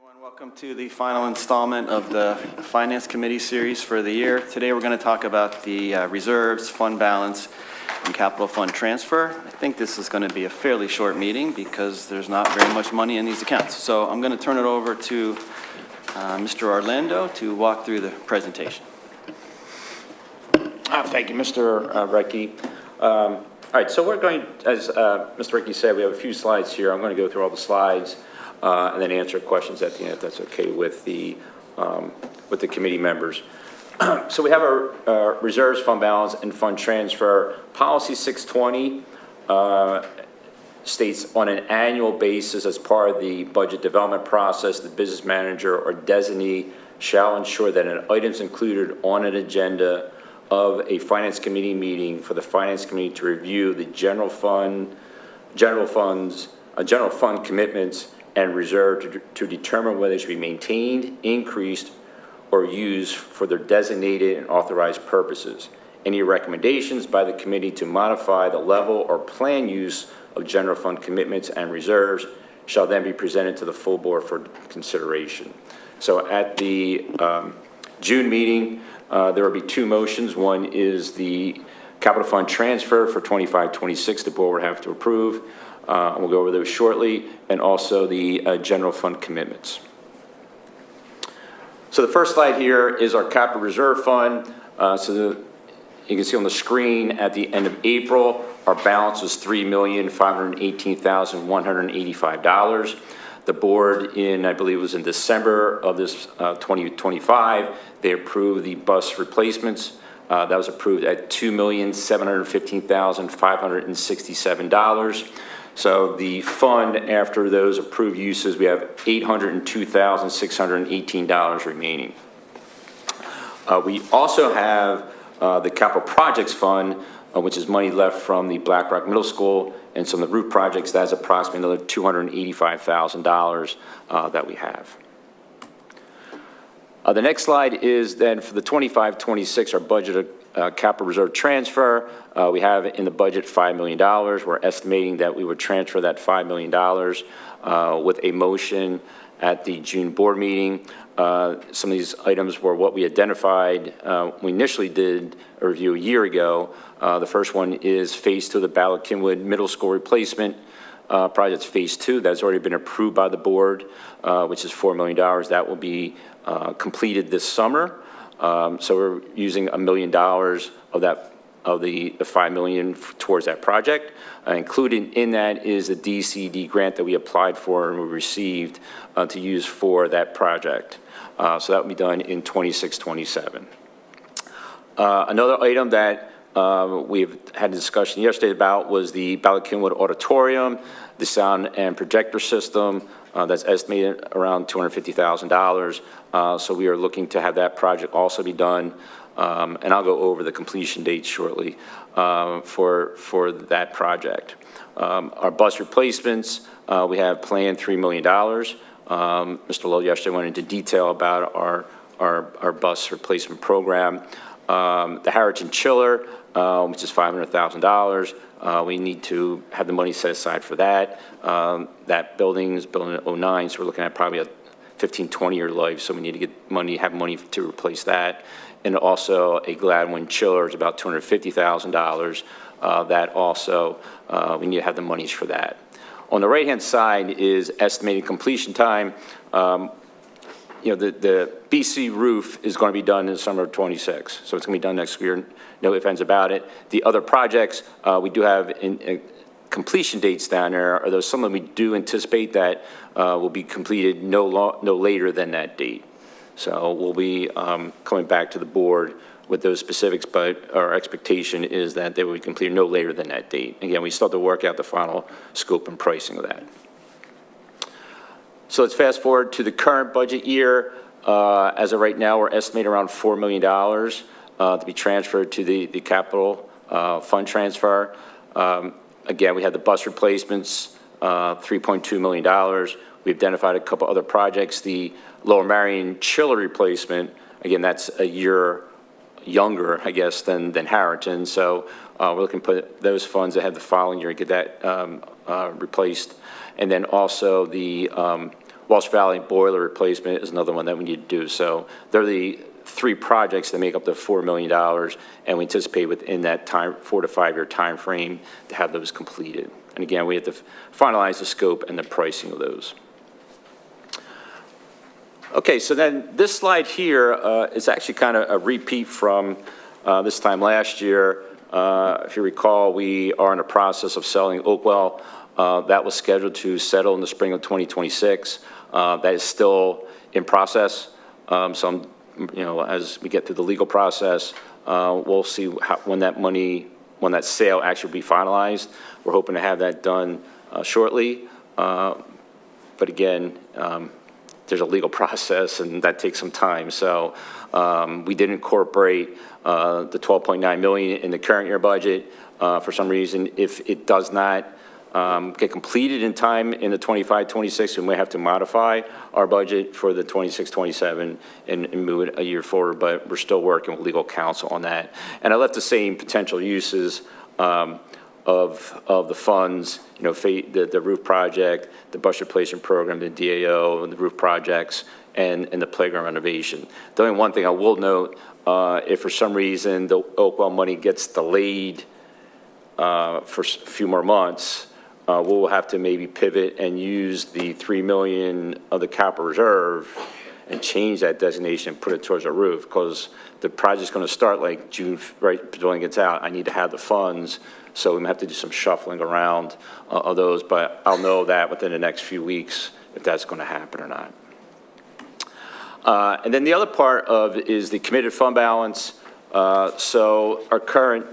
Everyone, welcome to the final installment of the Finance Committee series for the year. Today we're going to talk about the reserves, fund balance, and capital fund transfer. I think this is going to be a fairly short meeting because there's not very much money in these accounts. So I'm going to turn it over to Mr. Orlando to walk through the presentation. Thank you, Mr. Recchi. All right, so we're going, as Mr. Recchi said, we have a few slides here. I'm going to go through all the slides and then answer questions at the end, if that's okay with the committee members. So we have our reserves, fund balance, and fund transfer. Policy 620 states on an annual basis as part of the budget development process, the business manager or designee shall ensure that an items included on an agenda of a finance committee meeting for the finance committee to review the general fund commitments and reserve to determine whether they should be maintained, increased, or used for their designated and authorized purposes. Any recommendations by the committee to modify the level or plan use of general fund commitments and reserves shall then be presented to the full board for consideration. So at the June meeting, there will be two motions. One is the capital fund transfer for 25-26 the board would have to approve. And we'll go over those shortly, and also the general fund commitments. So the first slide here is our capital reserve fund. You can see on the screen at the end of April, our balance was $3,518,185. The board I believe it was in December of this 2025, they approved the bus replacements. That was approved at $2,715,567. So the fund, after those approved uses, we have $802,618 remaining. We also have the capital projects fund, which is money left from the Black Rock Middle School and some of the roof projects. That's approximately another $285,000 that we have. The next slide is then for the 25-26, our budget capital reserve transfer. We have in the budget $5 million. We're estimating that we would transfer that $5 million with a motion at the June board meeting. Some of these items were what we identified. We initially did a review a year ago. The first one is phase 2 of the Ballard Kinwood Middle School replacement project, phase 2. That's already been approved by the board, which is $4 million. That will be completed this summer. So we're using $1 million of that, of the $5 million towards that project. Included in that is the DCD grant that we applied for and we received to use for that project. So that will be done in 26-27. Another item that we've had a discussion yesterday about was the Ballard Kinwood Auditorium, the sound and projector system. That's estimated around $250,000. So we are looking to have that project also be done. And I'll go over the completion date shortly for that project. Our bus replacements, we have planned $3 million. Mr. Lowe yesterday went into detail about our bus replacement program. The Harrington Chiller, which is $500,000. We need to have the money set aside for that. That building is built in 2009, so we're looking at probably a 15, 20-year life, so we need to get money, have money to replace that. And also a Gladwin chiller is about $250,000. That also, we need to have the monies for that. On the right-hand side is estimated completion time. The BC roof is going to be done in the summer of 26, so it's going to be done next year. No ifs, ands about it. The other projects, we do have completion dates down there, although some of them we do anticipate that will be completed no later than that date. So we'll be coming back to the board with those specifics, but our expectation is that they will be completed no later than that date. Again, we still have to work out the final scope and pricing of that. So let's fast forward to the current budget year. As of right now, we're estimating around $4 million to be transferred to the capital fund transfer. Again, we had the bus replacements, $3.2 million. We've identified a couple other projects. The Lower Marion chiller replacement, again, that's a year younger, I guess, than Harrington. So we're looking to put those funds ahead the following year and get that replaced. And then also the Walsh Valley boiler replacement is another one that we need to do. So they're the 3 projects that make up the $4 million, and we anticipate within that 4 to 5 year time frame to have those completed. And again, we have to finalize the scope and the pricing of those. Okay, so then this slide here is actually kind of a repeat from this time last year. If you recall, we are in the process of selling Oakwell. That was scheduled to settle in the spring of 2026. That is still in process. So, as we get through the legal process, we'll see when that sale actually will be finalized. We're hoping to have that done shortly. But again, there's a legal process, and that takes some time. So we did incorporate the $12.9 million in the current year budget. For some reason, if it does not get completed in time in the 25-26, we may have to modify our budget for the 26-27 and move it a year forward, but we're still working with legal counsel on that. And I left the same potential uses of the funds, the roof project, the bus replacement program, the DAO, and the roof projects, and the playground renovation. The only one thing I will note, if for some reason the Oakwell money gets delayed for a few more months, we'll have to maybe pivot and use the $3 million of the capital reserve and change that designation and put it towards our roof, because the project's going to start like June, right, when it gets out. I need to have the funds, so we may have to do some shuffling around of those, but I'll know that within the next few weeks if that's going to happen or not. And then the other part of it is the committed fund balance. So our current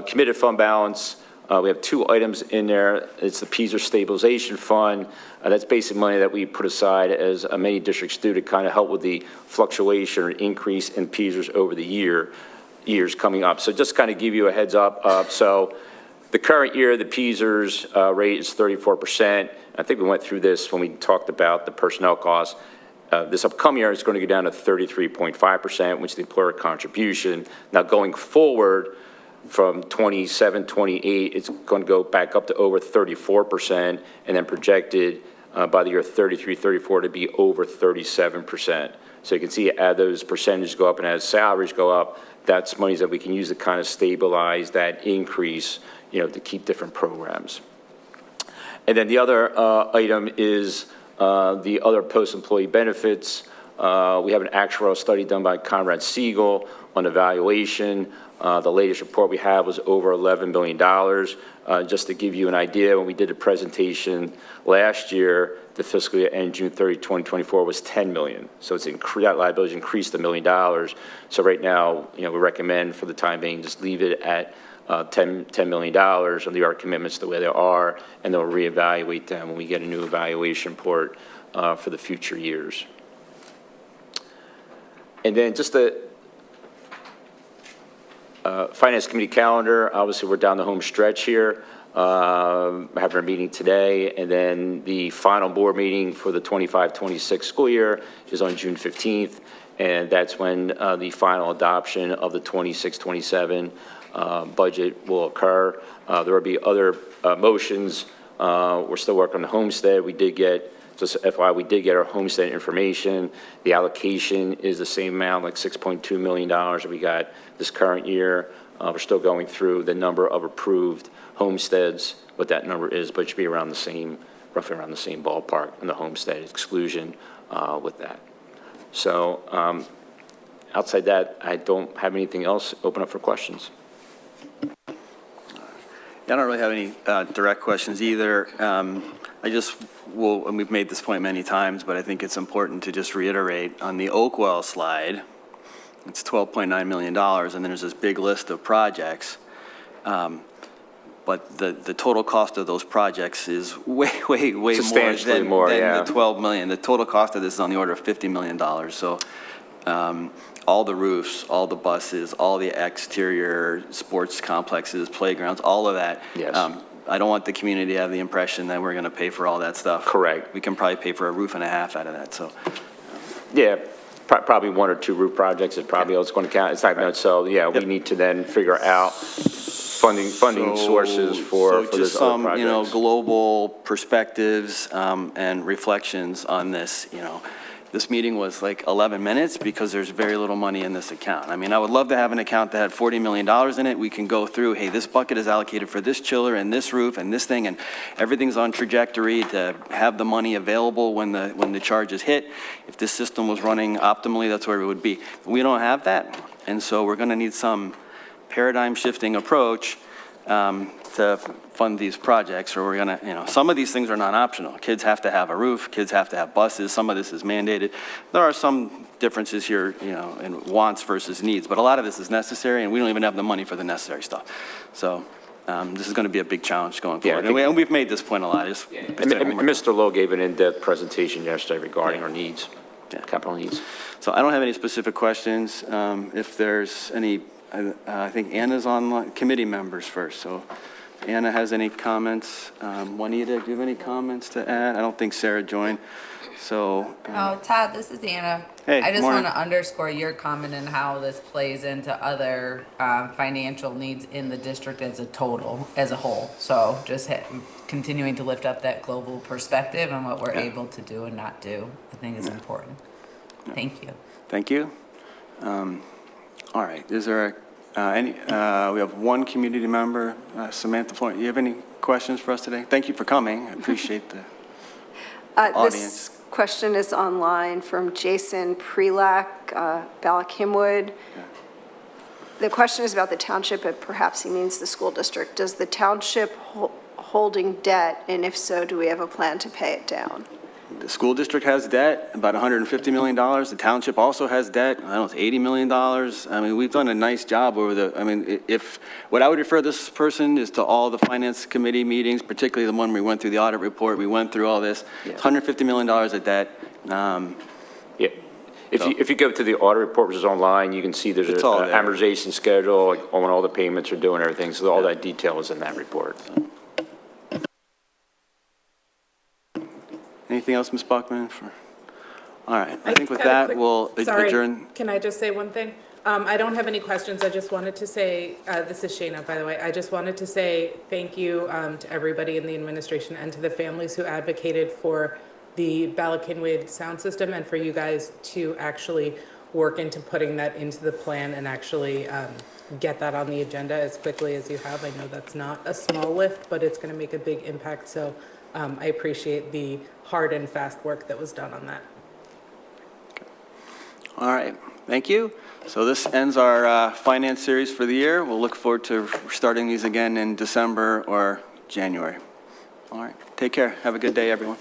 committed fund balance, we have 2 items in there. It's the PSER stabilization fund. That's basic money that we put aside, as many districts do, to kind of help with the fluctuation or increase in PSERs over the years coming up. So just kind of give you a heads up. So the current year, the PSERs rate is 34%. I think we went through this when we talked about the personnel costs. This upcoming year is going to go down to 33.5%, which is the employer contribution. Now going forward, from 27, 28, it's going to go back up to over 34%, and then projected by the year 33, 34 to be over 37%. So you can see as those percentages go up and as salaries go up, that's monies that we can use to kind of stabilize that increase, to keep different programs. And then the other item is the other post-employee benefits. We have an actuarial study done by Conrad Siegel on evaluation. The latest report we have was over $11 billion. Just to give you an idea, when we did a presentation last year, the fiscal year end June 30, 2024 was $10 million. So that liability increased $1 million. So right now, we recommend for the time being, just leave it at $10 million and leave our commitments the way they are, and then we'll reevaluate them when we get a new evaluation report for the future years. And then just the Finance Committee calendar, obviously we're down the home stretch here. Having our meeting today, and then the final board meeting for the 25-26 school year is on June 15th, and that's when the final adoption of the 26-27 budget will occur. There will be other motions. We're still working on the homestead. We did get, just FYI, we did get our homestead information. The allocation is the same amount, like $6.2 million that we got this current year. We're still going through the number of approved homesteads, what that number is, but it should be around the same, roughly around the same ballpark in the homestead exclusion with that. So outside that, I don't have anything else. Open up for questions. I don't really have any direct questions either. I just will, and we've made this point many times, but I think it's important to just reiterate on the Oakwell slide, it's $12.9 million, and then there's this big list of projects. But the total cost of those projects is way more than the $12 million. The total cost of this is on the order of $50 million. So all the roofs, all the buses, all the exterior sports complexes, playgrounds, all of that. Yes. I don't want the community to have the impression that we're going to pay for all that stuff. Correct. We can probably pay for a roof and a half out of that. So. Yeah. Probably 1 or 2 roof projects is probably all it's going to count. It's not going to, so yeah, we need to then figure out funding sources for So those just other some, projects. global perspectives and reflections on this, This meeting was like 11 minutes because there's very little money in this account. I mean, I would love to have an account that had $40 million in it. We can go through, hey, this bucket is allocated for this chiller and this roof and this thing, and everything's on trajectory to have the money available when the charges hit. If this system was running optimally, that's where it would be. We don't have that, and so we're going to need some paradigm-shifting approach to fund these projects, or we're going to, some of these things are non-optional. Kids have to have a roof, kids have to have buses, some of this is mandated. There are some differences here, in wants versus needs, but a lot of this is necessary, and we don't even have the money for the necessary stuff. So this is going to be a big challenge going Yeah, forward. And we've made this point a lot. And Mr. Lowe gave an in-depth presentation yesterday regarding our needs, capital needs. So I don't have any specific questions. If there's any, I think Anna's on committee members first, so Anna has any comments? Juanita, do you have any comments to add? I don't think Sarah joined, so. Oh, Todd, this is Anna. Hey, I just morning. want to underscore your comment and how this plays into other financial needs in the district as a total, as a whole. So just continuing to lift up that global perspective and what we're able to do and not do, I think is important. Thank you. Thank you. All right, is there we have one community member, Samantha Florence. Do you have any questions for us today? Thank you for coming. I appreciate the audience. This question is online from Jason Prelak, Ballackinwood. The question is about the township, but perhaps he means the school district. Does the township holding debt, and if so, do we have a plan to pay it down? The school district has debt, about $150 million. The township also has debt, I don't know, it's $80 million. I mean, we've done a nice job what I would refer this person is to all the finance committee meetings, particularly the one we went through the audit report, we went through all this. It's $150 million of debt. Yeah. If you go to the audit report, which is online, you can see there's an It's all there. amortization schedule, like when all the payments are due and everything, so all that detail is in that report. Anything else, Ms. Buckman? All right, I think with had a that, quick- we'll Sorry, adjourn. can I just say one thing? I don't have any questions. I just wanted to say, this is Shayna, by the way. I just wanted to say thank you to everybody in the administration and to the families who advocated for the Ballackinwood sound system and for you guys to actually work into putting that into the plan and actually get that on the agenda as quickly as you have. I know that's not a small lift, but it's going to make a big impact. So I appreciate the hard and fast work that was done on that. All right, thank you. So this ends our finance series for the year. We'll look forward to starting these again in December or January. All right, take care. Have a good day, everyone.